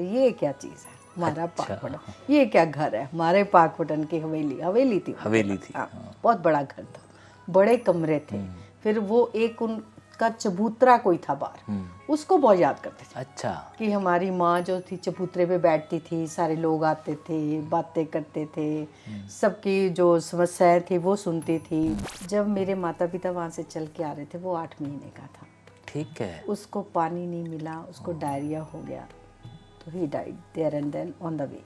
ये क्या चीज़ है हमारा पाकपटन, ये क्या घर है हमारे पाकपटन की हवेली थी। हाँ, बहुत बड़ा घर था, बड़े कमरे थे। फिर वो एक उनका चबूतरा कोई था बाहर, उसको बहुत याद करते थे। अच्छा। कि हमारी माँ जो थी चबूतरे पे बैठती थी, सारे लोग आते थे, बातें करते थे, सबकी जो समस्याएं थी वो सुनती थी। जब मेरे माता पिता वहाँ से चल के आ रहे थे, वो 8 महीने का था। ठीक है। उसको पानी नहीं मिला, उसको डायरिया हो गया, तो he died there and then on the way.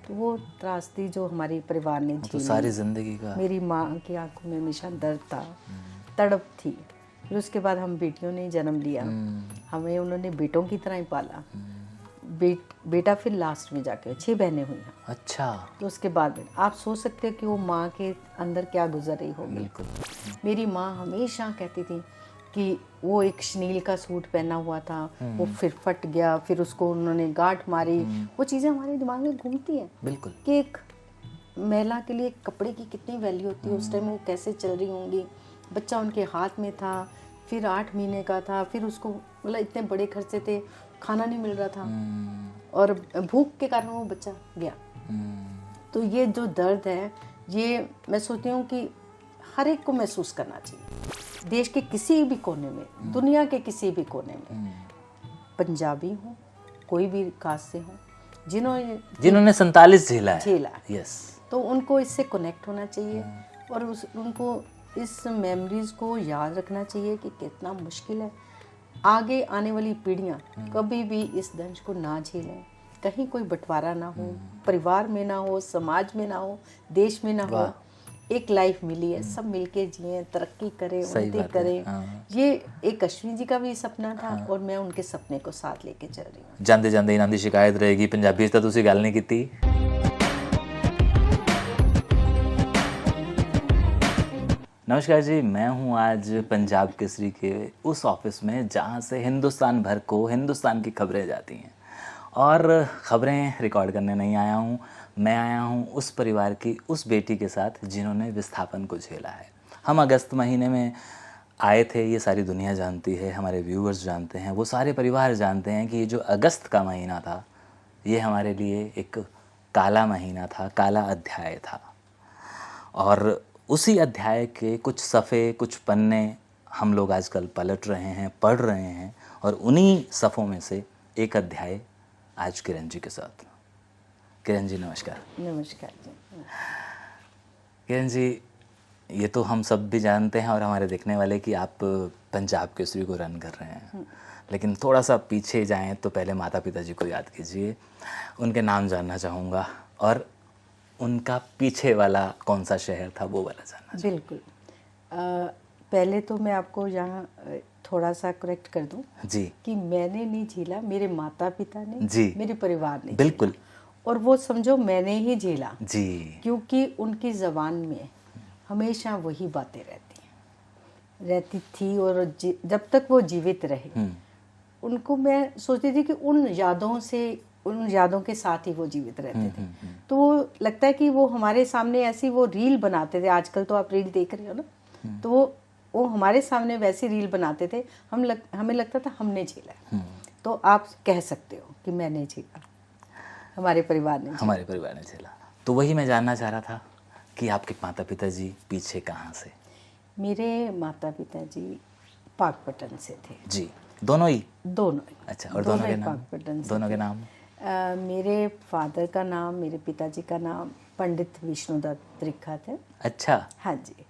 तो वो त्रासदी जो हमारे परिवार ने तो झेली, सारी जिंदगी का मेरी माँ की आंखों में हमेशा दर्द था, तड़प थी। फिर उसके बाद हम बेटियों ने जन्म लिया, हमें उन्होंने बेटों की तरह ही पाला। बेटा फिर लास्ट में जाके 6 बहनें हुई हैं। अच्छा। तो उसके बाद आप सोच सकते हो कि वो माँ के अंदर क्या गुजर रही होगी। बिल्कुल। मेरी माँ हमेशा कहती थी कि वो एक शनील का सूट पहना हुआ था, वो फिर फट गया, फिर उसको उन्होंने गांठ मारी। वो चीज़ें हमारे दिमाग में घूमती हैं। बिल्कुल। कि एक महिला के लिए कपड़े की कितनी वैल्यू होती है, उस टाइम वो कैसे चल रही होंगी। बच्चा उनके हाथ में था, फिर 8 महीने का था, फिर उसको मतलब इतने बड़े खर्चे थे, खाना नहीं मिल रहा था और भूख के कारण वो बच्चा गया। तो ये जो दर्द है, ये मैं सोचती हूँ कि हर एक को महसूस करना चाहिए। देश के किसी भी कोने में, दुनिया के किसी भी कोने में, पंजाबी हो, कोई भी कास्ट से हो, जिन्होंने 47 झेला है। यस। तो उनको इससे कनेक्ट होना चाहिए और उनको इस मेमोरीज को याद रखना चाहिए कि कितना मुश्किल है। आगे आने वाली पीढ़ियां कभी भी इस दंश को ना झेलें, कहीं कोई बंटवारा ना हो, परिवार में ना हो, समाज में ना हो, देश में ना हो। एक लाइफ मिली है, सब मिलके जिए, तरक्की करें, उन्नति करें। ये एक अश्विनी जी का भी सपना था और मैं उनके सपने को साथ लेके चल रही हूँ। ਜਾਂਦੇ ਜਾਂਦੇ ਇਹਨਾਂ ਦੀ शिकायत रहेगी, पंजाबी ਤਾਂ ਤੁਸੀਂ ਗੱਲ नहीं की। नमस्कार जी, मैं हूं आज पंजाब केसरी के उस ऑफिस में जहां से हिंदुस्तान भर को हिंदुस्तान की खबरें जाती हैं। और ख़बरें रिकॉर्ड करने नहीं आया हूं, मैं आया हूं उस परिवार की उस बेटी के साथ जिन्होंने विस्थापन को झेला है। हम अगस्त महीने में आए थे, ये सारी दुनिया जानती है, हमारे व्यूअर्स जानते हैं, वो सारे परिवार जानते हैं कि ये जो अगस्त का महीना था, ये हमारे लिए एक काला महीना था, काला अध्याय था। और उसी अध्याय के कुछ सफ़े, कुछ पन्ने हम लोग आजकल पलट रहे हैं, पढ़ रहे हैं, और उन्हीं सफ़ों में से एक अध्याय आज किरण जी के साथ। किरण जी नमस्कार। नमस्कार जी। किरण जी, ये तो हम सब भी जानते हैं और हमारे देखने वाले कि आप पंजाब केसरी को रन कर रहे हैं, लेकिन थोड़ा सा पीछे जाएं तो पहले माता पिता जी को याद कीजिए। उनके नाम जानना चाहूँगा और उनका पीछे वाला कौन सा शहर था वो वाला जानना। बिल्कुल। पहले तो मैं आपको यहाँ थोड़ा सा करेक्ट कर दूं जी कि मैंने नहीं झेला, मेरे माता पिता ने जी, मेरे परिवार ने बिल्कुल झेला। और वो समझो मैंने ही झेला जी, क्योंकि उनकी ज़बान में हमेशा वही बातें रहती थी और जब तक वो जीवित रहे उनको मैं सोचती थी कि उन यादों के साथ ही वो जीवित रहते थे। तो वो लगता है कि वो हमारे सामने ऐसी वो रील बनाते थे, आजकल तो आप रील देख रहे हो ना, तो वो हमारे सामने वैसी रील बनाते थे, हमें लगता था हमने झेला। तो आप कह सकते हो कि मैंने झेला, हमारे परिवार ने झेला। तो वही मैं जानना चाह रहा था कि आपके माता पिता जी पीछे कहाँ से? मेरे माता पिता जी पाकपटन से थे। जी, दोनों ही? दोनों। अच्छा, और दोनों के नाम? पाकपटन से दोनों के नाम? मेरे फादर का नाम, मेरे पिताजी का नाम पंडित विष्णुदत्त त्रिखा थे। अच्छा। हाँ जी।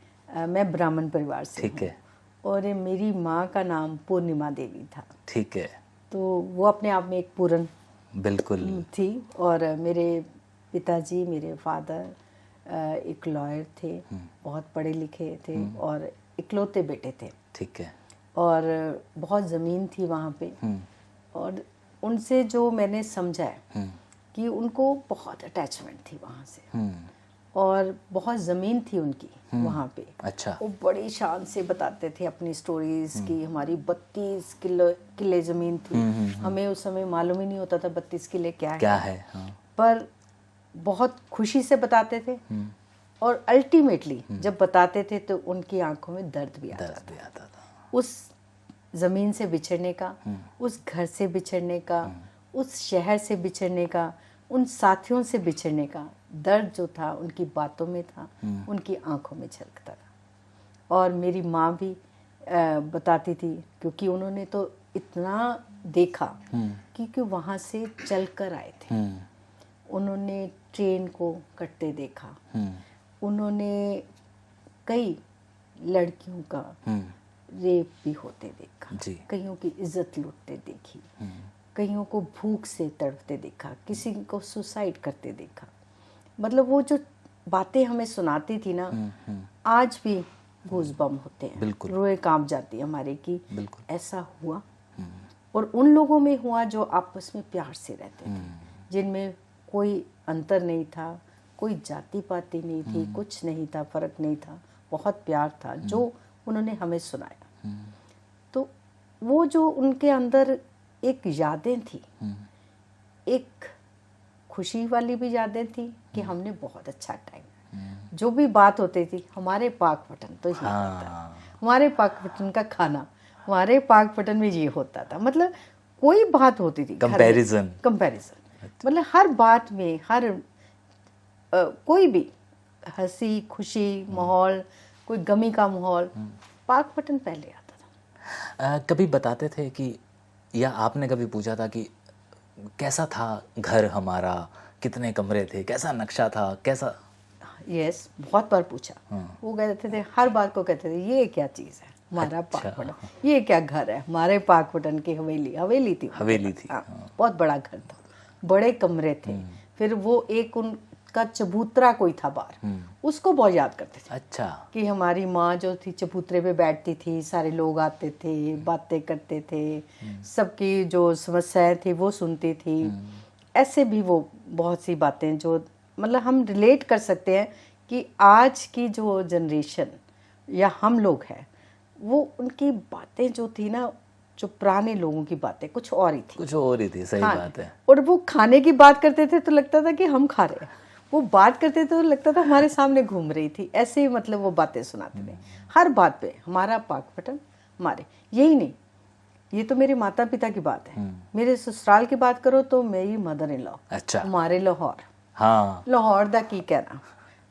मैं ब्राह्मण परिवार से ठीक है। और मेरी माँ का नाम पूर्णिमा देवी था। ठीक है। तो वो अपने आप में एक पूरन बिल्कुल थी। और मेरे पिताजी, मेरे फादर एक लॉयर थे, बहुत पढ़े लिखे थे और इकलौते बेटे थे। ठीक है। और बहुत ज़मीन थी वहाँ पे। और उनसे जो मैंने समझा है कि उनको बहुत अटैचमेंट थी वहाँ से और बहुत ज़मीन थी उनकी वहाँ पे। अच्छा। वो बड़ी शान से बताते थे अपनी स्टोरीज की हमारी 32 किले ज़मीन थी। हमें उस समय मालूम ही नहीं होता था 32 किले क्या है। हाँ। पर बहुत खुशी से बताते थे और अल्टीमेटली जब बताते थे तो उनकी आंखों में दर्द भी आता था। उस ज़मीन से बिछड़ने का, उस घर से बिछड़ने का, उस शहर से बिछड़ने का, उन साथियों से बिछड़ने का दर्द जो था उनकी बातों में था, उनकी आंखों में झलकता था। और मेरी माँ भी बताती थी, क्योंकि उन्होंने तो इतना देखा, क्योंकि वहाँ से चल कर आए थे। उन्होंने ट्रेन को कटते देखा, उन्होंने कई लड़कियों का रेप भी होते देखा, कईयों की इज्जत लूटते देखी, कईयों को भूख से तड़पते देखा, किसी को सुसाइड करते देखा। मतलब वो जो बातें हमें सुनाती थी ना, आज भी गूज़बम्प होते हैं, रोए कांप जाती है हमारे की ऐसा हुआ। और उन लोगों में हुआ जो आपस में प्यार से रहते थे, जिनमें कोई अंतर नहीं था, कोई जाति पाति नहीं थी, कुछ नहीं था, फर्क नहीं था, बहुत प्यार था जो उन्होंने हमें सुनाया। तो वो जो उनके अंदर एक यादें थी, एक खुशी वाली भी यादें थी कि हमने बहुत अच्छा टाइम, जो भी बात होती थी, हमारे पाक पटन तो ये होता, हमारे पाक पटन का खाना, हमारे पाक पटन में ये होता था। मतलब कोई बात होती थी, कंपैरिजन, मतलब हर बात में, हर कोई भी हंसी खुशी माहौल, कोई गमी का माहौल, पाक पटन पहले आता था। कभी बताते थे कि, या आपने कभी पूछा था कि कैसा था घर हमारा, कितने कमरे थे, कैसा नक्शा था, कैसा? यस, बहुत बार पूछा। वो कहते थे, हर बात को कहते थे, ये क्या चीज़ है हमारा पाक पटन, ये क्या घर है हमारे पाक पटन की? हवेली थी। हाँ, बहुत बड़ा घर था, बड़े कमरे थे। फिर वो एक उनका चबूतरा कोई था बाहर, उसको बहुत याद करते थे। अच्छा। कि हमारी माँ जो थी चबूतरे पे बैठती थी, सारे लोग आते थे, बातें करते थे, सबकी जो समस्याएं थी वो सुनती थी। ऐसे भी वो बहुत सी बातें जो मतलब हम रिलेट कर सकते हैं कि आज की जो जनरेशन या हम लोग हैं, वो उनकी बातें जो थी ना, जो पुराने लोगों की बातें कुछ और ही थी, सही बात है। और वो खाने की बात करते थे तो लगता था कि हम खा रहे हैं, वो बात करते थे तो लगता था हमारे सामने घूम रही थी, ऐसे मतलब वो बातें सुनाते थे हर बात पे। हमारा पाक पटन, हमारे यही नहीं, ये तो मेरे माता पिता की बात है। मेरे ससुराल की बात करो तो मेरी मदर इन लॉ, अच्छा, हमारे लाहौर, हाँ, लाहौर दा की कहना,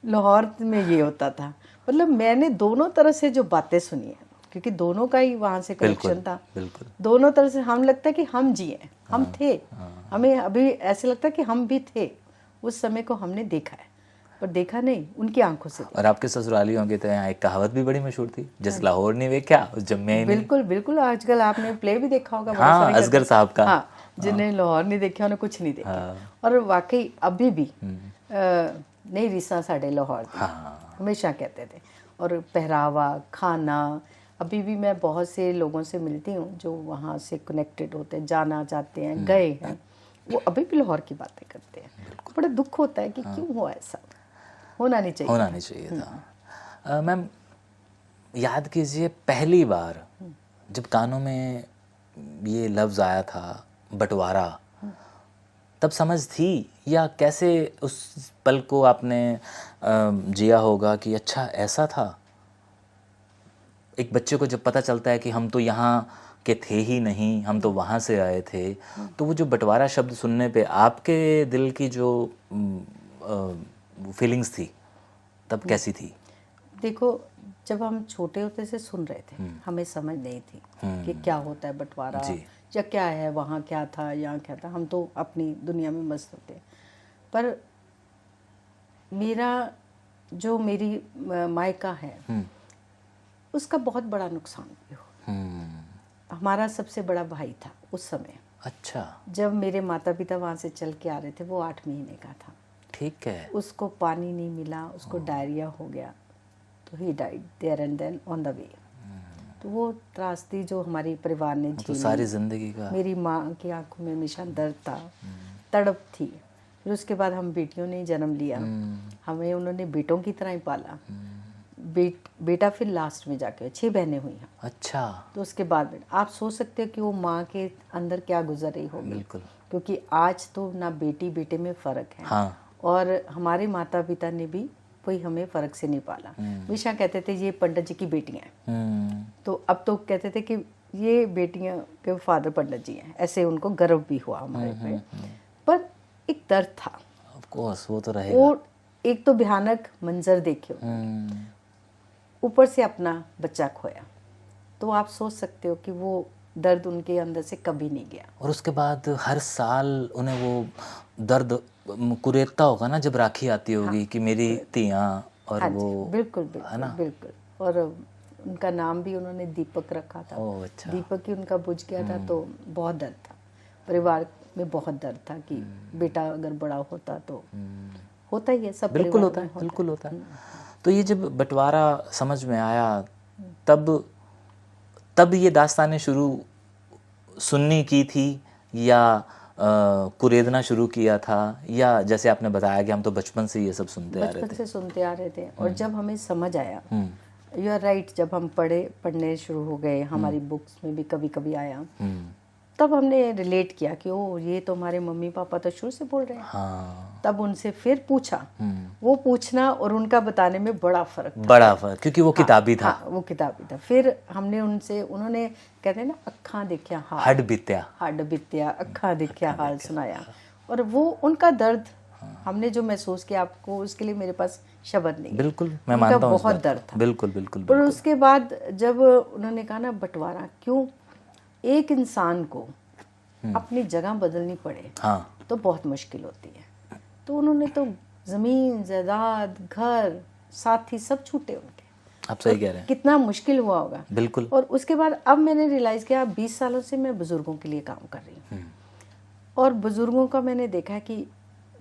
लाहौर में ये होता था। मतलब मैंने दोनों तरह से जो बातें सुनी है, क्योंकि दोनों का ही वहाँ से कनेक्शन था, दोनों तरह से हम लगता है कि हम जिए, हम थे, हमें अभी ऐसे लगता है कि हम भी थे, उस समय को हमने देखा है, पर देखा नहीं, उनकी आंखों से। और आपके ससुरालियों की तो यहाँ एक कहावत भी बड़ी मशहूर थी, जिस लाहौर नहीं वेख्या उस जम्मे ही नहीं। बिल्कुल बिल्कुल, आजकल आपने प्ले भी देखा होगा, हाँ, असगर साहब का। हाँ, जिन्हें लाहौर नहीं देखा उन्हें कुछ नहीं देखा। और वाकई अभी भी नहीं रीसा साढ़े लाहौर दी, हमेशा कहते थे। और पहरावा, खाना, अभी भी मैं बहुत से लोगों से मिलती हूँ जो वहाँ से कनेक्टेड होते हैं, जाना चाहते हैं, गए हैं, वो अभी भी लाहौर की बातें करते हैं। बड़ा दुख होता है कि क्यों हुआ ऐसा, होना नहीं चाहिए था। मैम, याद कीजिए पहली बार जब कानों में ये लफ्ज़ आया था बंटवारा, तब समझ थी या कैसे उस पल को आपने जिया होगा कि अच्छा ऐसा था? एक बच्चे को जब पता चलता है कि हम तो यहाँ के थे ही नहीं, हम तो वहाँ से आए थे, तो वो जो बंटवारा शब्द सुनने पे आपके दिल की जो फीलिंग्स थी तब कैसी थी? देखो, जब हम छोटे होते से सुन रहे थे, हमें समझ नहीं थी कि क्या होता है बंटवारा या क्या है, वहाँ क्या था, यहाँ क्या था, हम तो अपनी दुनिया में मस्त होते। पर मेरी मायका है, उसका बहुत बड़ा नुकसान भी हुआ। हमारा सबसे बड़ा भाई था उस समय। अच्छा। जब मेरे माता पिता वहाँ से चल के आ रहे थे, वो 8 महीने का था। ठीक है। उसको पानी नहीं मिला, उसको डायरिया हो गया, तो he died there and then on the way. तो वो त्रासदी जो हमारे परिवार ने झेली, तो सारी जिंदगी का, मेरी माँ की आंखों में हमेशा दर्द था, तड़प थी। फिर उसके बाद हम बेटियों ने जन्म लिया, हमें उन्होंने बेटों की तरह ही पाला। बेटा फिर लास्ट में जाके 6 बहनें हुई हैं। अच्छा। तो उसके बाद आप सोच सकते हो कि वो माँ के अंदर क्या गुजर रही होगी। बिल्कुल। क्योंकि आज तो ना बेटी बेटे में फ़र्क है। हाँ। और हमारे माता पिता ने भी कोई हमें फ़र्क से नहीं पाला। हमेशा कहते थे ये पंडित जी की बेटियाँ हैं। तो अब तो कहते थे कि ये बेटियां के फादर पंडित जी हैं, ऐसे उनको गर्व भी हुआ हमारे पे। पर एक दर्द था, ऑफ कोर्स वो तो रहेगा। और एक तो भयानक मंजर देखे, ऊपर से अपना बच्चा खोया, तो आप सोच सकते हो कि वो दर्द उनके अंदर से कभी नहीं गया। और उसके बाद हर साल उन्हें वो दर्द कुरेदता होगा ना जब राखी आती होगी कि मेरी तियाँ और हाँ वो। जी, बिल्कुल बिल्कुल बिल्कुल। और उनका नाम भी उन्होंने दीपक रखा था। ओह अच्छा। दीपक ही उनका बुझ गया था, तो बहुत दर्द था, परिवार में बहुत दर्द था कि बेटा अगर बड़ा होता तो होता ही है, सब बिल्कुल परिवार होता में है, बिल्कुल होता है। तो ये जब बंटवारा समझ में आया तब ये दास्तानें शुरू सुननी की थी या कुरेदना शुरू किया था, या जैसे आपने बताया कि हम तो बचपन से ये सब सुनते आ रहे बचपन थे? से सुनते आ रहे थे। और जब हमें समझ आया, यू आर राइट, जब हम पढ़ने शुरू हो गए, हमारी बुक्स में भी कभी कभी आया, तब हमने रिलेट किया कि ओ ये तो हमारे मम्मी पापा तो शुरू से बोल रहे हैं। हाँ। तब उनसे फिर पूछा, वो पूछना और उनका बताने में बड़ा फर्क था। बड़ा फर्क, क्योंकि वो किताबी था। हाँ, वो किताबी था। फिर हमने उनसे, उन्होंने कहते हैं ना, अक्खां देखिया हाल, हड बित्या अक्खां देखिया हाल सुनाया। और वो उनका दर्द हमने जो महसूस किया, आपको उसके लिए मेरे पास शब्द नहीं है। बिल्कुल, मैं मानता हूँ, बहुत दर्द था। बिल्कुल बिल्कुल। और उसके बाद जब उन्होंने कहा ना, बंटवारा क्यों, एक इंसान को अपनी जगह बदलनी पड़े तो बहुत मुश्किल होती है। तो उन्होंने तो जमीन जायदाद घर साथी सब छूटे उनके। आप सही कह रहे हैं। कितना मुश्किल हुआ होगा। बिल्कुल। और उसके बाद अब मैंने रियलाइज़ किया, 20 सालों से मैं बुज़ुर्गों के लिए काम कर रही हूँ, और बुज़ुर्गों का मैंने देखा है कि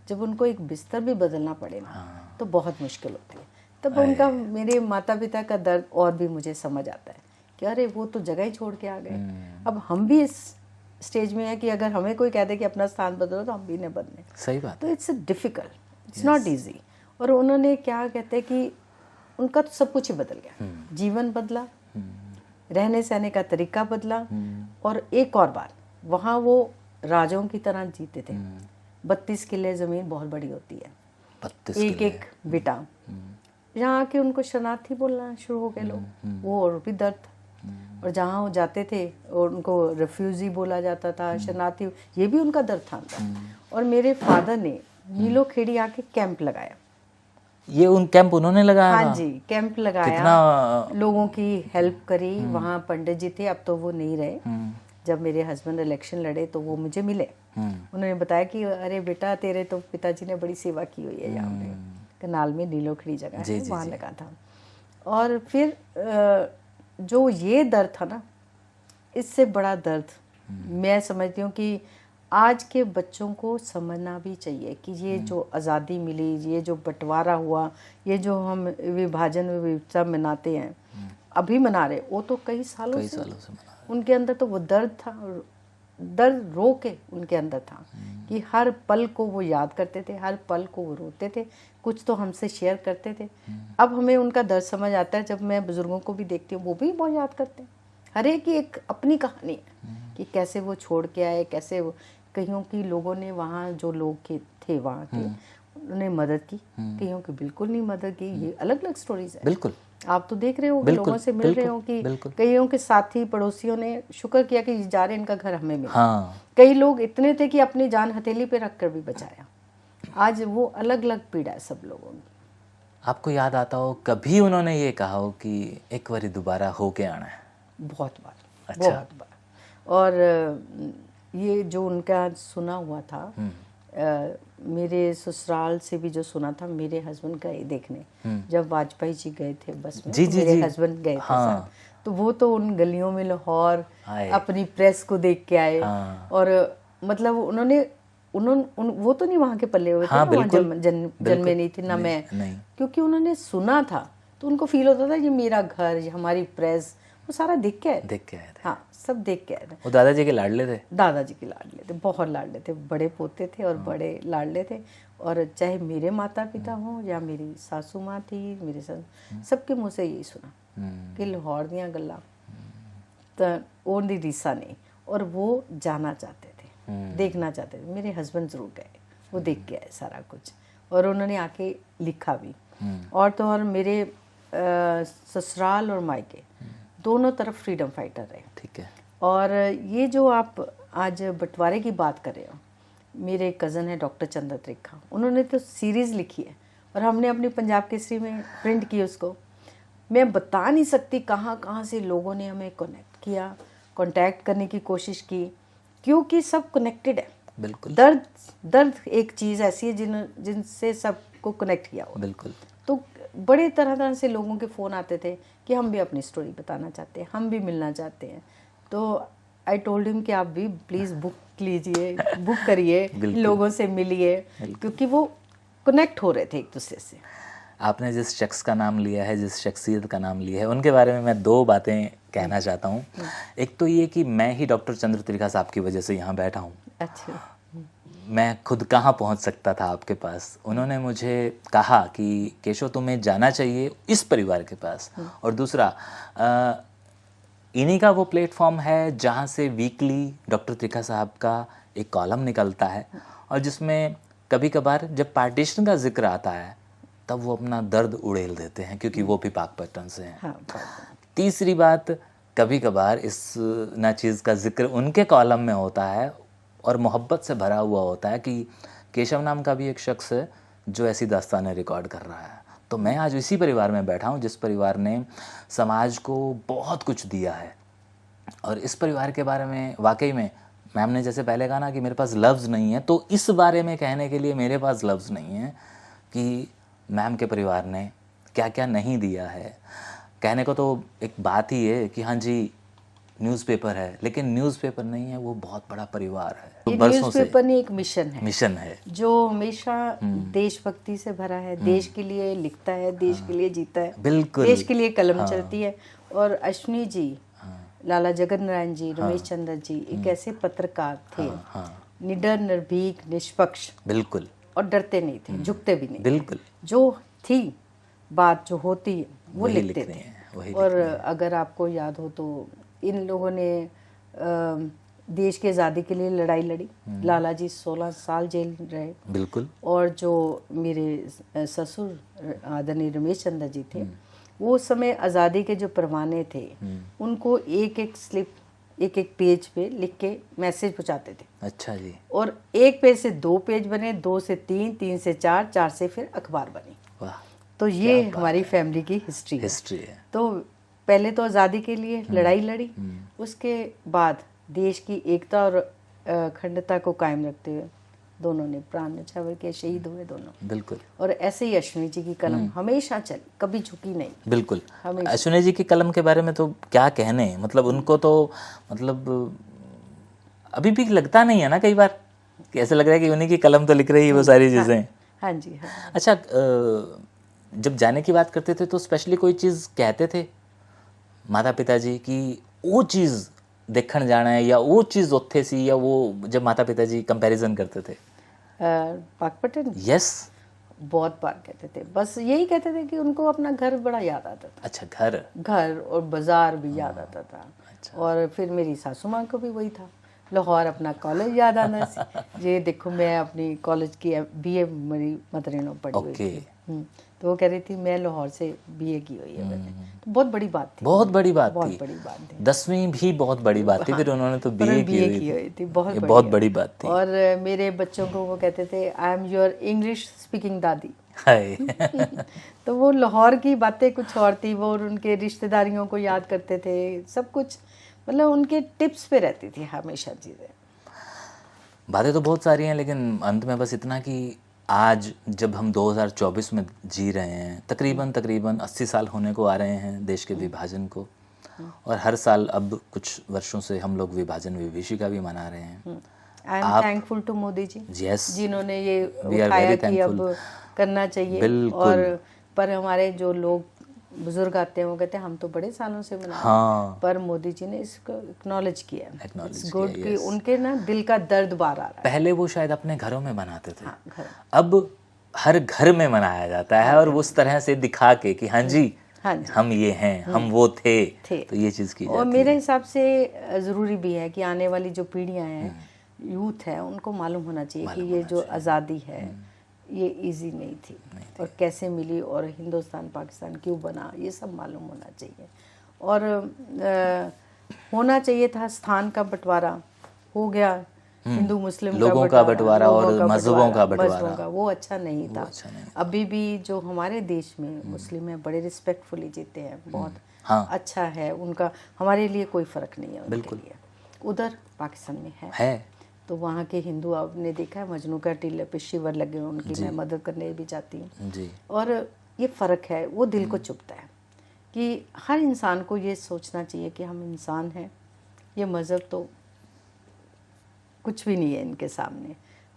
जब उनको एक बिस्तर भी बदलना पड़े ना, तो बहुत मुश्किल होती है। तब उनका, मेरे माता पिता का दर्द और भी मुझे समझ आता है कि अरे वो तो जगह ही छोड़ के आ गए। अब हम भी इस स्टेज में है कि अगर हमें कोई कह दे कि अपना स्थान बदलो तो हम भी नहीं बदलें। सही बात। तो it's difficult, it's not easy. और उन्होंने क्या कहते हैं कि उनका तो सब कुछ ही बदल गया, जीवन बदला, रहने सहने का तरीका बदला। और एक और बात, वहाँ वो राजाओं की तरह जीते थे। 32 किले ज़मीन बहुत बड़ी होती है, 32 एक एक बेटा। यहाँ आके उनको शरणार्थी बोलना शुरू हो गए लोग, वो और भी दर्द था। और जहाँ वो जाते थे और उनको रेफ्यूजी बोला जाता था, शरणार्थी, ये भी उनका दर्द था। और मेरे फादर ने नीलो खेड़ी आके कैंप लगाया। ये उन कैंप उन्होंने लगाया? हाँ जी, कैंप लगाया, कितना लोगों की हेल्प करी। वहाँ पंडित जी थे, अब तो वो नहीं रहे। जब मेरे हस्बैंड इलेक्शन लड़े तो वो मुझे मिले, उन्होंने बताया कि अरे बेटा, तेरे तो पिताजी ने बड़ी सेवा की हुई है, यहाँ पे कनाल में नीलोखड़ी जगह है, वहाँ लगा था। और फिर जो ये दर्द था ना, इससे बड़ा दर्द मैं समझती हूँ कि आज के बच्चों को समझना भी चाहिए कि ये जो आज़ादी मिली, ये जो बंटवारा हुआ, ये जो हम विभाजन विविधता मनाते हैं, अभी मना रहे, वो तो कई सालों से मना। उनके अंदर तो वो दर्द था, और दर्द रो के उनके अंदर था कि हर पल को वो याद करते थे, हर पल को वो रोते थे, कुछ तो हमसे शेयर करते थे। अब हमें उनका दर्द समझ आता है, जब मैं बुज़ुर्गों को भी देखती हूँ, वो भी बहुत याद करते हैं। हर एक की एक अपनी कहानी है कि कैसे वो छोड़ के आए, कैसे वो, कईयों की लोगों ने, वहाँ जो लोग थे वहाँ के, उन्होंने मदद की, कईयों की बिल्कुल नहीं मदद की। ये अलग अलग स्टोरीज है। बिल्कुल, आप तो देख रहे हो, लोगों से मिल रहे हो कि कईयों के साथी पड़ोसियों ने शुक्र किया कि जा रहे, इनका घर हमें मिला। कई लोग इतने थे कि अपनी जान हथेली पे रख कर भी बचाया। आज वो अलग अलग पीड़ा है सब लोगों की। आपको याद आता हो कभी उन्होंने ये कहा हो कि एक बारी दोबारा होके आना है? बहुत बार। अच्छा। बहुत बार। और ये जो उनका सुना हुआ था, मेरे ससुराल से भी जो सुना था, मेरे हस्बैंड गए देखने, जब वाजपेयी जी गए थे बस में, तो मेरे हस्बैंड गए थे साथ। तो वो तो उन गलियों में लाहौर अपनी प्रेस को देख के आए। और मतलब उन्होंने वो तो नहीं वहाँ के पले हुए थे, वहाँ जन्मे नहीं थे ना मैं, क्योंकि उन्होंने सुना था तो उनको फील होता था ये मेरा घर, ये हमारी प्रेस, वो सारा देख के आए थे। हाँ, सब देख के आए थे। वो दादाजी के लाडले थे? दादाजी के लाडले थे, बहुत लाडले थे, बड़े पोते थे और बड़े लाडले थे। और चाहे मेरे माता पिता हों या मेरी सासू माँ थी, मेरे सबके मुँह से यही सुना कि लाहौर दियाँ गल्लां तो ओंदी रीसा नहीं। और वो जाना चाहते थे, देखना चाहते थे। मेरे हस्बैंड ज़रूर गए, वो देख के आए सारा कुछ, और उन्होंने आके लिखा भी। और तो और मेरे ससुराल और मायके दोनों तरफ फ्रीडम फाइटर रहे। ठीक है। और ये जो आप आज बंटवारे की बात कर रहे हो, मेरे कज़न है डॉक्टर चंद्र त्रिखा, उन्होंने तो सीरीज़ लिखी है और हमने अपनी पंजाब केसरी में प्रिंट की उसको। मैं बता नहीं सकती कहाँ कहाँ से लोगों ने हमें कनेक्ट किया, कांटेक्ट करने की कोशिश की, क्योंकि सब कनेक्टेड है। बिल्कुल दर्द एक चीज़ ऐसी है जिनसे सबको कनेक्ट किया हो। बिल्कुल। तो बड़े तरह तरह से लोगों के फ़ोन आते थे कि हम भी अपनी स्टोरी बताना चाहते हैं, हम भी मिलना चाहते हैं। तो आई टोल्ड हिम कि आप भी प्लीज़ बुक लीजिए, बुक करिए, लोगों से मिलिए, क्योंकि वो कनेक्ट हो रहे थे एक दूसरे से। आपने जिस शख्स का नाम लिया है, जिस शख्सियत का नाम लिया है, उनके बारे में मैं 2 बातें कहना चाहता हूँ। एक तो ये कि मैं ही डॉक्टर चंद्र त्रिखा साहब की वजह से यहाँ बैठा हूँ। अच्छा। मैं खुद कहाँ पहुँच सकता था आपके पास। उन्होंने मुझे कहा कि केशव तुम्हें जाना चाहिए इस परिवार के पास। और दूसरा इन्हीं का वो प्लेटफॉर्म है जहाँ से वीकली डॉक्टर त्रिखा साहब का एक कॉलम निकलता है और जिसमें कभी कभार जब पार्टीशन का जिक्र आता है तब वो अपना दर्द उड़ेल देते हैं, क्योंकि वो भी पाकपट्टन से हैं। हाँ, तीसरी बात, कभी कभार इस ना चीज़ का जिक्र उनके कॉलम में होता है और मोहब्बत से भरा हुआ होता है कि केशव नाम का भी एक शख्स है जो ऐसी दास्तानें रिकॉर्ड कर रहा है। तो मैं आज इसी परिवार में बैठा हूँ जिस परिवार ने समाज को बहुत कुछ दिया है। और इस परिवार के बारे में वाकई में मैम ने जैसे पहले कहा ना कि मेरे पास लफ्ज़ नहीं है, तो इस बारे में कहने के लिए मेरे पास लफ्ज़ नहीं है कि मैम के परिवार ने क्या क्या नहीं दिया है। कहने को तो एक बात ही है कि हाँ जी न्यूज़पेपर है, लेकिन न्यूज़पेपर नहीं है, वो बहुत बड़ा परिवार है। ये बरसों से न्यूज़पेपर नहीं, एक मिशन है जो हमेशा देशभक्ति से भरा है, देश के लिए लिखता है, देश के लिए जीता है, बिल्कुल। देश के लिए कलम चलती है। और अश्विनी जी, लाला जगत नारायण जी, रमेश चंद्र जी एक ऐसे पत्रकार थे, निडर, निर्भीक, निष्पक्ष, बिल्कुल, और डरते नहीं थे, झुकते भी नहीं, बिल्कुल। जो थी बात जो होती है वो लिखते थे। और अगर आपको याद हो तो इन लोगों ने देश की आज़ादी के लिए लड़ाई लड़ी। लाला जी 16 साल जेल रहे। बिल्कुल। और जो मेरे ससुर आदरणीय रमेश चंद्र जी थे, वो उस समय आज़ादी के जो परवाने थे उनको एक एक स्लिप, एक एक पेज पे लिख के मैसेज पहुंचाते थे। अच्छा जी। और 1 पेज से 2 पेज बने, 2 से 3, 3 से 4, 4 से फिर अखबार बनी। वाह, तो ये हमारी फैमिली की हिस्ट्री है। तो पहले तो आज़ादी के लिए लड़ाई लड़ी, उसके बाद देश की एकता और अखंडता को कायम रखते हुए दोनों ने प्राण न्यौछावर के, शहीद हुए दोनों। बिल्कुल। और ऐसे ही अश्विनी जी की कलम हमेशा चली, कभी झुकी नहीं। बिल्कुल। अश्विनी जी की कलम के बारे में तो क्या कहने, मतलब उनको तो मतलब अभी भी लगता नहीं है ना कई बार कि ऐसा लग रहा है कि उन्हीं की कलम तो लिख रही है वो सारी चीज़ें। हाँ जी, हाँ। अच्छा, जब जाने की बात करते थे तो स्पेशली कोई चीज़ कहते थे माता पिता जी कि वो चीज़ देखने जाना है, या वो चीज़ उत्थे सी, या वो जब माता पिता जी कंपैरिजन करते थे? पाकपट्टन यस, बहुत बार कहते थे, बस यही कहते थे कि उनको अपना घर बड़ा याद आता था। अच्छा, घर और बाजार भी याद आता था। अच्छा। और फिर मेरी सासू माँ को भी वही था, लाहौर अपना कॉलेज याद आना सी। ये देखो मैं अपनी कॉलेज की BA मेरी मदर इन लॉ पढ़ी हुई थी। तो वो कह रही थी मैं लाहौर से BA की हुई है मैंने। तो बहुत बड़ी बात थी, बहुत बड़ी बात बहुत थी। बड़ी बात थी। 10वीं भी बहुत बड़ी बात थी, फिर उन्होंने तो BA की हुई थी, बहुत बड़ी बात थी। और मेरे बच्चों को वो कहते थे I am your English speaking दादी। हाय। तो वो लाहौर की बातें कुछ और थी, वो उनके रिश्तेदारियों को याद करते थे, सब कुछ मतलब उनके टिप्स पे रहती थी हमेशा चीज़ें। बातें तो बहुत सारी हैं, लेकिन अंत में बस इतना कि आज जब हम 2024 में जी रहे हैं, तकरीबन 80 साल होने को आ रहे हैं देश के विभाजन को, और हर साल अब कुछ वर्षों से हम लोग विभाजन विभीषिका भी मना रहे हैं। I am thankful to Modi ji, yes, जिन्होंने ये उठाया कि अब करना चाहिए। और पर हमारे जो लोग बुजुर्ग आते हैं वो कहते हैं हम तो बड़े सालों से मना रहे हैं, पर मोदी जी ने इसको एक्नॉलेज किया। इट्स गुड कि उनके ना दिल का दर्द बाहर आ रहा है। पहले वो शायद अपने घरों में मनाते थे, अब हर घर में मनाया जाता है, और उस तरह से दिखा के कि हाँ जी हम ये हैं, हम वो थे। तो ये चीज़ की जाती है। और मेरे हिसाब से ज़रूरी भी है कि आने वाली जो पीढ़ियाँ हैं, यूथ है, उनको मालूम होना चाहिए कि ये जो आज़ादी है ये इजी नहीं थी और कैसे मिली, और हिंदुस्तान पाकिस्तान क्यों बना, ये सब मालूम होना चाहिए। और होना चाहिए था स्थान का बंटवारा, हो गया हिंदू मुस्लिम लोगों का बंटवारा और लोगों का मजहबों का बंटवारा। मजहबों का, वो अच्छा नहीं था। अच्छा नहीं अभी भी जो हमारे देश में मुस्लिम है बड़े रिस्पेक्टफुली जीते हैं, बहुत हाँ अच्छा है उनका, हमारे लिए कोई फ़र्क नहीं है उनके बिल्कुल। लिए। उधर पाकिस्तान में है। तो वहाँ के हिंदू, आपने देखा है मजनू का टीले पे शिवर लगे हुए, उनकी मैं मदद करने भी जाती हूँ। जी और ये फ़र्क है, वो दिल को चुभता है कि हर इंसान को ये सोचना चाहिए कि हम इंसान हैं, ये मज़हब तो कुछ भी नहीं है इनके सामने,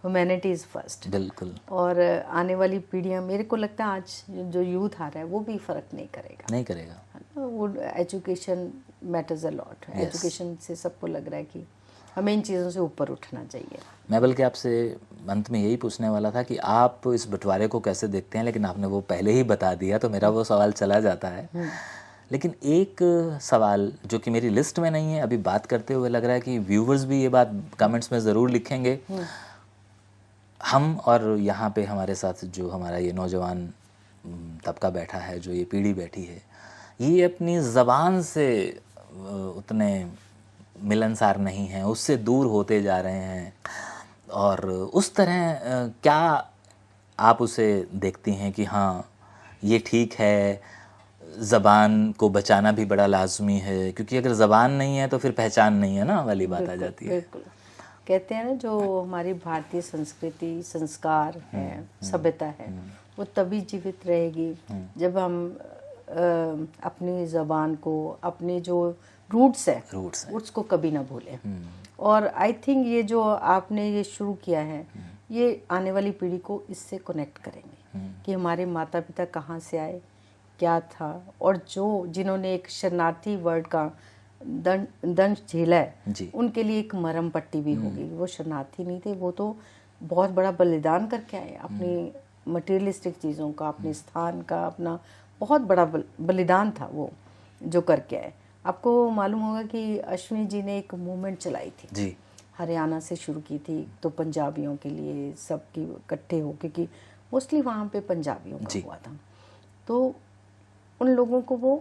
ह्यूमैनिटी इज़ फर्स्ट। बिल्कुल। और आने वाली पीढ़ियाँ, मेरे को लगता है आज जो यूथ आ रहा है वो भी फ़र्क नहीं करेगा, नहीं करेगा। वो education matters a lot. Education से सबको लग रहा है कि हमें इन चीज़ों से ऊपर उठना चाहिए। मैं बल्कि आपसे अंत में यही पूछने वाला था कि आप इस बंटवारे को कैसे देखते हैं, लेकिन आपने वो पहले ही बता दिया तो मेरा वो सवाल चला जाता है। लेकिन एक सवाल जो कि मेरी लिस्ट में नहीं है, अभी बात करते हुए लग रहा है कि व्यूवर्स भी ये बात कमेंट्स में ज़रूर लिखेंगे। हम और यहाँ पे हमारे साथ जो हमारा ये नौजवान तबका बैठा है, जो ये पीढ़ी बैठी है, ये अपनी ज़बान से उतने मिलनसार नहीं हैं, उससे दूर होते जा रहे हैं। और उस तरह क्या आप उसे देखती हैं कि हाँ ये ठीक है, ज़बान को बचाना भी बड़ा लाजमी है, क्योंकि अगर ज़बान नहीं है तो फिर पहचान नहीं है ना वाली बात आ जाती है। बिल्कुल। कहते हैं ना, जो हमारी भारतीय संस्कृति, संस्कार है, सभ्यता है, वो तभी जीवित रहेगी जब हम अपनी ज़बान को, अपने जो रूट्स है उसको कभी ना भूलें। और आई थिंक ये जो आपने ये शुरू किया है, ये आने वाली पीढ़ी को इससे कनेक्ट करेंगे कि हमारे माता पिता कहाँ से आए, क्या था, और जो जिन्होंने एक शरणार्थी वर्ड का दंश झेला है, उनके लिए एक मरहम पट्टी भी होगी। वो शरणार्थी नहीं थे, वो तो बहुत बड़ा बलिदान करके आए, अपनी मटेरियलिस्टिक चीज़ों का, अपने स्थान का, अपना बहुत बड़ा बलिदान था वो जो करके आए। आपको मालूम होगा कि अश्विनी जी ने एक मूवमेंट चलाई थी जी, हरियाणा से शुरू की थी, तो पंजाबियों के लिए सबकी इकट्ठे हो, क्योंकि मोस्टली वहाँ पे पंजाबियों का हुआ था। तो उन लोगों को वो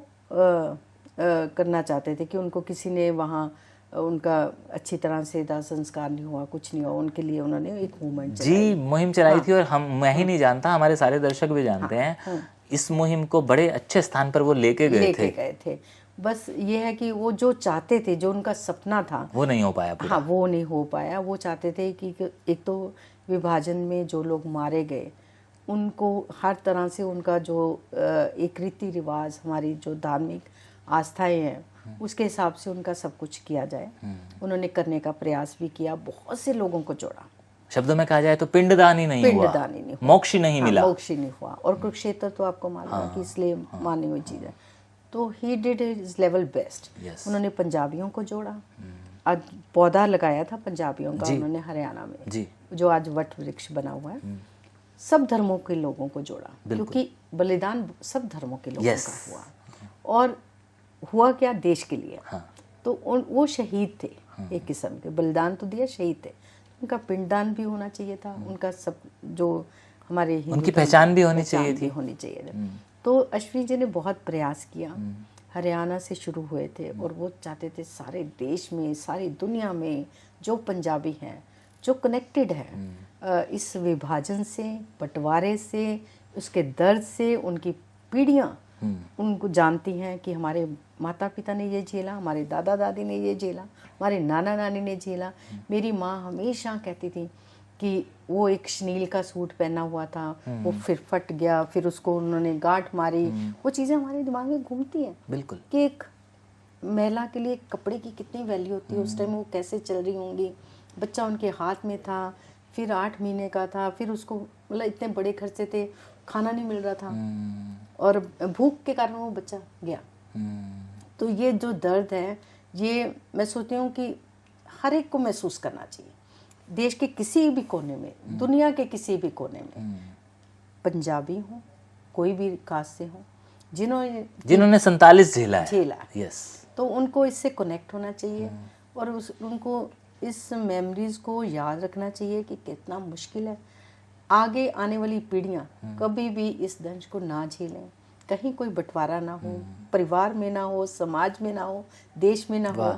करना चाहते थे कि उनको किसी ने वहाँ उनका अच्छी तरह से दाह संस्कार नहीं हुआ, कुछ नहीं हुआ, उनके लिए उन्होंने एक मूवमेंट जी मुहिम चलाई थी। और मैं ही नहीं जानता, हमारे सारे दर्शक भी जानते हैं। इस मुहिम को बड़े अच्छे स्थान पर वो लेके गए थे। बस ये है कि वो जो चाहते थे, जो उनका सपना था, वो नहीं हो पाया पूरा। हाँ, वो नहीं हो पाया। वो चाहते थे कि एक तो विभाजन में जो लोग मारे गए, उनको हर तरह से उनका जो एक रीति रिवाज, हमारी जो धार्मिक आस्थाएं हैं, उसके हिसाब से उनका सब कुछ किया जाए। उन्होंने करने का प्रयास भी किया, बहुत से लोगों को जोड़ा। शब्दों में कहा जाए तो पिंडदान ही नहीं हुआ, मोक्ष ही नहीं मिला। मोक्ष ही नहीं हुआ। और कुरुक्षेत्र तो आपको मालूम है कि इसलिए मानी हुई चीज़ है। तो he did his level best. उन्होंने पंजाबियों को जोड़ा, आज पौधा लगाया था पंजाबियों का उन्होंने हरियाणा में, जो आज वट वृक्ष बना हुआ है। सब धर्मों के लोगों को जोड़ा, क्योंकि बलिदान सब धर्मों के लोगों का हुआ। और हुआ क्या, देश के लिए। तो वो शहीद थे, एक किस्म के बलिदान तो दिया, शहीद थे। उनका पिंडदान भी होना चाहिए था, उनका सब जो हमारे उनकी पहचान भी होनी चाहिए। तो अश्विनी जी ने बहुत प्रयास किया, हरियाणा से शुरू हुए थे, और वो चाहते थे सारे देश में, सारी दुनिया में जो पंजाबी हैं, जो कनेक्टेड है इस विभाजन से, बंटवारे से, उसके दर्द से, उनकी पीढ़ियाँ उनको जानती हैं कि हमारे माता पिता ने ये झेला, हमारे दादा दादी ने ये झेला, हमारे नाना नानी ने झेला। मेरी माँ हमेशा कहती थी कि वो एक शनील का सूट पहना हुआ था, वो फिर फट गया, फिर उसको उन्होंने गांठ मारी। वो चीज़ें हमारे दिमाग में घूमती हैं बिल्कुल, कि एक महिला के लिए कपड़े की कितनी वैल्यू होती है। उस टाइम वो कैसे चल रही होंगी, बच्चा उनके हाथ में था, फिर 8 महीने का था, फिर उसको मतलब इतने बड़े खर्चे थे, खाना नहीं मिल रहा था, और भूख के कारण वो बच्चा गया। तो ये जो दर्द है, ये मैं सोचती हूँ कि हर एक को महसूस करना चाहिए। देश के किसी भी कोने में, दुनिया के किसी भी कोने में, पंजाबी हो, कोई भी कास्ट से हो, जिन्होंने 47 झेला, यस, तो उनको इससे कनेक्ट होना चाहिए, और उनको इस मेमोरीज को याद रखना चाहिए कि कितना मुश्किल है। आगे आने वाली पीढ़ियाँ कभी भी इस दंश को ना झेलें, कहीं कोई बंटवारा ना हो, परिवार में ना हो, समाज में ना हो, देश में ना हो,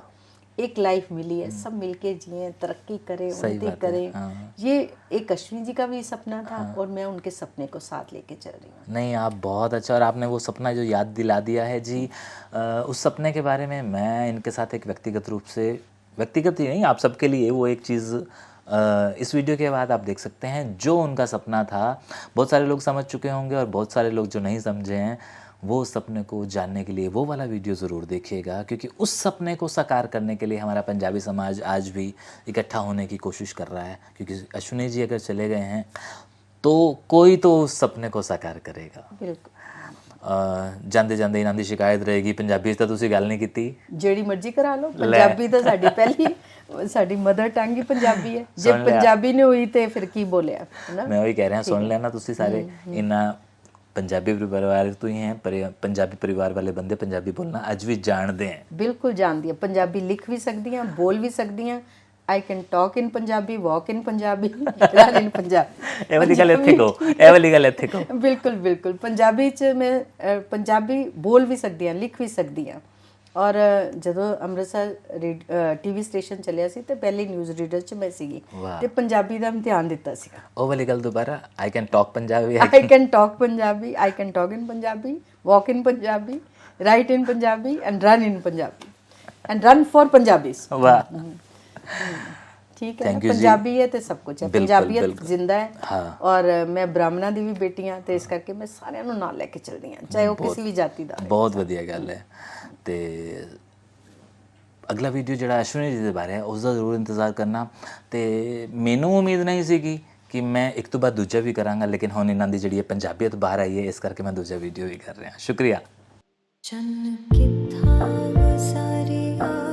एक लाइफ मिली है, सब मिलके जिए, तरक्की करें, सही उन्नति बात है, करें। हाँ। ये एक अश्विनी जी का भी सपना था और मैं उनके सपने को साथ लेके चल रही हूँ। नहीं, आप बहुत अच्छा, और आपने वो सपना जो याद दिला दिया है जी, उस सपने के बारे में मैं इनके साथ एक व्यक्तिगत रूप से, व्यक्तिगत ही नहीं, आप सबके लिए वो एक चीज़ इस वीडियो के बाद आप देख सकते हैं। जो उनका सपना था, बहुत सारे लोग समझ चुके होंगे और बहुत सारे लोग जो नहीं समझे हैं, वो उस सपने को जानने के लिए वो वाला वीडियो ज़रूर देखिएगा, क्योंकि उस सपने को साकार करने के लिए हमारा पंजाबी समाज आज भी इकट्ठा होने की कोशिश कर रहा है। क्योंकि अश्विनी जी अगर चले गए हैं तो कोई तो उस सपने को साकार करेगा। बिल्कुल। ਜਾਂਦੇ ਜਾਂਦੇ ਇਹਨਾਂ ਦੀ ਸ਼ਿਕਾਇਤ ਰਹੇਗੀ, ਪੰਜਾਬੀ 'ਚ ਤਾਂ ਤੁਸੀਂ ਗੱਲ ਨਹੀਂ ਕੀਤੀ। ਜਿਹੜੀ ਮਰਜ਼ੀ ਕਰਾ ਲਓ, ਪੰਜਾਬੀ ਤਾਂ ਸਾਡੀ ਪਹਿਲੀ, ਸਾਡੀ ਮਦਰ ਟੰਗ ਹੀ ਪੰਜਾਬੀ ਹੈ। ਜੇ ਪੰਜਾਬੀ ਨਹੀਂ ਹੋਈ ਤੇ ਫਿਰ ਕੀ ਬੋਲਿਆ, ਹੈ ਨਾ। ਮੈਂ ਉਹੀ ਕਹਿ ਰਿਹਾ, ਸੁਣ ਲੈਣਾ ਤੁਸੀਂ ਸਾਰੇ। ਇਹਨਾਂ ਪੰਜਾਬੀ ਪਰਿਵਾਰ ਤੋਂ ਹੀ ਹੈ, ਪੰਜਾਬੀ ਪਰਿਵਾਰ ਵਾਲੇ ਬੰਦੇ ਪੰਜਾਬੀ ਬੋਲਣਾ ਅੱਜ ਵੀ ਜਾਣਦੇ ਹੈ। ਬਿਲਕੁਲ ਜਾਣਦੀ ਹਾਂ, ਪੰਜਾਬੀ ਲਿਖ ਵੀ ਸਕਦੀ ਹਾਂ, ਬੋਲ ਵੀ ਸਕਦੀ ਹਾਂ। I can talk in Punjabi, walk in Punjabi, run in Punjabi। ਇਹ ਵਾਲੀ ਗੱਲ ਇੱਥੇ ਕਹੋ, ਇਹ ਵਾਲੀ ਗੱਲ ਇੱਥੇ ਕਹੋ। ਬਿਲਕੁਲ ਬਿਲਕੁਲ, ਪੰਜਾਬੀ 'ਚ ਮੈਂ ਪੰਜਾਬੀ ਬੋਲ ਵੀ ਸਕਦੀ ਹਾਂ, ਲਿਖ ਵੀ ਸਕਦੀ ਹਾਂ। ਔਰ ਜਦੋਂ ਅੰਮ੍ਰਿਤਸਰ ਟੀਵੀ ਸਟੇਸ਼ਨ ਚੱਲਿਆ ਸੀ ਤੇ ਪਹਿਲੀ ਨਿਊਜ਼ ਰੀਡਰ 'ਚ ਮੈਂ ਸੀਗੀ ਤੇ ਪੰਜਾਬੀ ਦਾ ਇਮਤਿਹਾਨ ਦਿੱਤਾ ਸੀਗਾ। ਉਹ ਵਾਲੀ ਗੱਲ ਦੁਬਾਰਾ, I can talk Punjabi, I can talk Punjabi, I can talk in Punjabi, walk in Punjabi, write in Punjabi and run in Punjabi and run for Punjabis। ਵਾਹ, ਠੀਕ ਹੈ, ਪੰਜਾਬੀ ਹੈ ਤੇ ਸਭ ਕੁਝ ਹੈ, ਪੰਜਾਬੀਅਤ ਜ਼ਿੰਦਾ ਹੈ। ਹਾਂ। ਔਰ ਮੈਂ ਬ੍ਰਾਹਮਣਾਂ ਦੀ ਵੀ ਬੇਟੀ ਹਾਂ ਤੇ ਇਸ ਕਰਕੇ ਮੈਂ ਸਾਰਿਆਂ ਨੂੰ ਨਾਲ ਲੈ ਕੇ ਚੱਲਦੀ ਹਾਂ, ਚਾਹੇ ਉਹ ਕਿਸੇ ਵੀ ਜਾਤੀ ਦਾ ਹੈ। ਬਹੁਤ ਵਧੀਆ ਗੱਲ ਹੈ। ਤੇ ਅਗਲਾ ਵੀਡੀਓ ਜਿਹੜਾ ਅਸ਼ਵਨੀ ਜੀ ਦੇ ਬਾਰੇ ਹੈ ਉਸ ਦਾ ਜ਼ਰੂਰ ਇੰਤਜ਼ਾਰ ਕਰਨਾ। ਤੇ ਮੈਨੂੰ ਉਮੀਦ ਨਹੀਂ ਸੀਗੀ ਕਿ ਮੈਂ ਇੱਕ ਤੋਂ ਬਾਅਦ ਦੂਜਾ ਵੀ ਕਰਾਂਗਾ, ਲੇਕਿਨ ਹੁਣ ਇਹਨਾਂ ਦੀ ਜਿਹੜੀ ਪੰਜਾਬੀਅਤ ਬਾਹਰ ਆਈ ਹੈ, ਇਸ ਕਰਕੇ ਮੈਂ ਦੂਜਾ ਵੀਡੀਓ ਵੀ ਕਰ ਰਿਹਾ। ਸ਼ੁਕਰੀਆ। ਚੰਨ ਕਿੱਥਾ ਗੁਜ਼ਾਰਿਆ